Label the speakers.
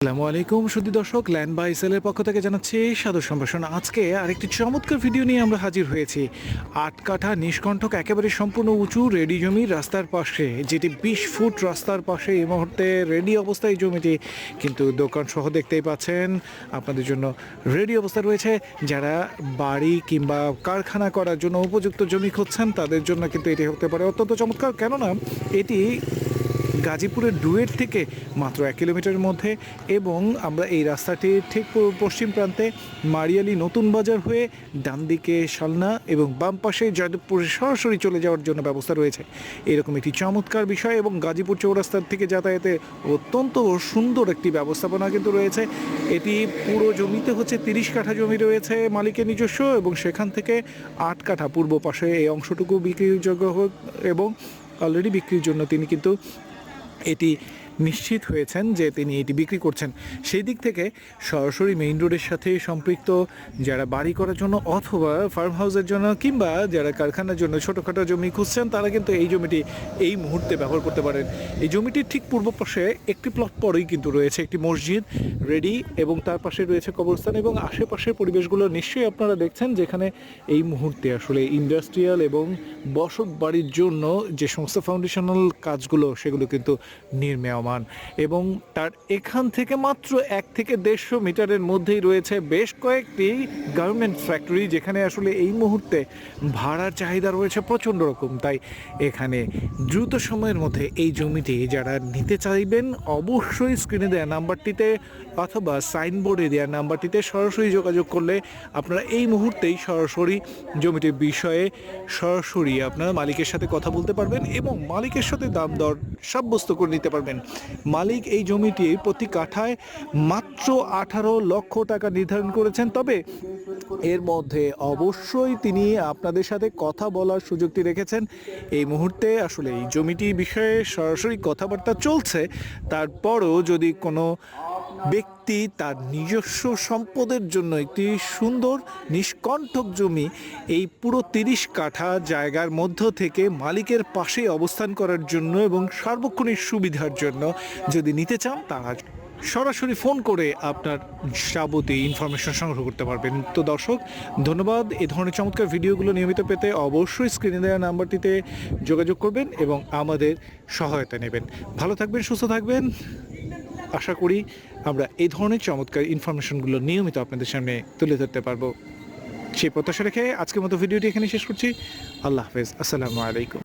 Speaker 1: আসসালামু আলাইকুম সুধী দর্শক, ল্যান্ড বাই সেলের পক্ষ থেকে জানাচ্ছি সাদর সম্ভাষণ। আজকে আরেকটি চমৎকার ভিডিও নিয়ে আমরা হাজির হয়েছি। ৮ কাঠা নিষ্কণ্টক একেবারে সম্পূর্ণ উঁচু রেডি জমি রাস্তার পাশে, যেটি ২০ ফুট রাস্তার পাশে এই মুহূর্তে রেডি অবস্থায় জমিটি, কিন্তু দোকান সহ দেখতেই পাচ্ছেন আপনাদের জন্য রেডি অবস্থা রয়েছে। যারা বাড়ি কিংবা কারখানা করার জন্য উপযুক্ত জমি খুঁজছেন তাদের জন্য কিন্তু এটি হতে পারে অত্যন্ত চমৎকার, কেননা এটি গাজীপুরের ডুয়েট থেকে মাত্র ১ কিলোমিটারের মধ্যে, এবং আমরা এই রাস্তাটির ঠিক পশ্চিম প্রান্তে মারিয়ালি নতুন বাজার হয়ে ডান দিকে শালনা এবং বাম পাশে জয়দেবপুরে সরাসরি চলে যাওয়ার জন্য ব্যবস্থা রয়েছে। এরকম একটি চমৎকার বিষয়, এবং গাজীপুর চৌরাস্তার থেকে যাতায়াতে অত্যন্ত সুন্দর একটি ব্যবস্থাপনা কিন্তু রয়েছে। এটি পুরো জমিতে হচ্ছে ৩০ কাঠা জমি রয়েছে মালিকের নিজস্ব, এবং সেখান থেকে ৮ কাঠা পূর্ব পাশে এই অংশটুকু বিক্রিযোগ্য হোক, এবং অলরেডি বিক্রির জন্য তিনি কিন্তু এটি নিশ্চিত হয়েছেন যে তিনি এটি বিক্রি করছেন। সেই দিক থেকে সরাসরি মেইন রোডের সাথে সম্পৃক্ত যারা বাড়ি করার জন্য অথবা ফার্ম হাউসের জন্য কিংবা যারা কারখানার জন্য ছোটোখাটো জমি খুঁজছেন তারা কিন্তু এই জমিটি এই মুহূর্তে ব্যবহার করতে পারেন। এই জমিটির ঠিক পূর্ব পাশে একটি প্লট পরেই কিন্তু রয়েছে একটি মসজিদ রেডি, এবং তার পাশে রয়েছে কবরস্থান, এবং আশেপাশের পরিবেশগুলো নিশ্চয়ই আপনারা দেখছেন, যেখানে এই মুহূর্তে আসলে ইন্ডাস্ট্রিয়াল এবং বসত বাড়ির জন্য যে সমস্ত ফাউন্ডেশনাল কাজগুলো সেগুলো কিন্তু নির্মাণ, এবং তার এখান থেকে মাত্র ১ থেকে ১৫০ মিটারের মধ্যেই রয়েছে বেশ কয়েকটি গার্মেন্ট ফ্যাক্টরি, যেখানে আসলে এই মুহূর্তে ভাড়ার চাহিদা রয়েছে প্রচণ্ড রকম। তাই এখানে দ্রুত সময়ের মধ্যে এই জমিটি যারা নিতে চাইবেন অবশ্যই স্ক্রিনে দেওয়া নাম্বারটিতে অথবা সাইনবোর্ডে দেওয়া নাম্বারটিতে সরাসরি যোগাযোগ করলে আপনারা এই মুহূর্তেই সরাসরি জমিটির বিষয়ে সরাসরি আপনারা মালিকের সাথে কথা বলতে পারবেন, এবং মালিকের সাথে দাম দর সাব্যস্ত করে নিতে পারবেন। মালিক এই জমিটি প্রতি কাঠায় মাত্র ১৮ লক্ষ টাকা নির্ধারণ করেছেন, তবে এর মধ্যে অবশ্যই তিনি আপনাদের সাথে কথা বলার সুযোগটি রেখেছেন। এই মুহূর্তে আসলে এই জমিটি বিষয়ে সরাসরি কথাবার্তা চলছে, তারপরও যদি কোনো ব্যক্তি তার নিজস্ব সম্পদের জন্য একটি সুন্দর নিষ্কণ্টক জমি এই পুরো ৩০ কাঠা জায়গার মধ্য থেকে মালিকের পাশে অবস্থান করার জন্য এবং সার্বক্ষণিক সুবিধার জন্য যদি নিতে চান, তারা সরাসরি ফোন করে আপনার যাবতীয় ইনফরমেশন সংগ্রহ করতে পারবেন। তো দর্শক, ধন্যবাদ। এ ধরনের চমৎকার ভিডিওগুলো নিয়মিত পেতে অবশ্যই স্ক্রিনে দেওয়া নাম্বারটিতে যোগাযোগ করবেন এবং আমাদের সহায়তা নেবেন। ভালো থাকবেন, সুস্থ থাকবেন। আশা করি আমরা এই ধরনের চমৎকার ইনফরমেশনগুলো নিয়মিত আপনাদের সামনে তুলে ধরতে পারবো। সেই প্রত্যাশা রেখে আজকের মতো ভিডিওটি এখানে শেষ করছি। আল্লাহ হাফেজ, আসসালামু আলাইকুম।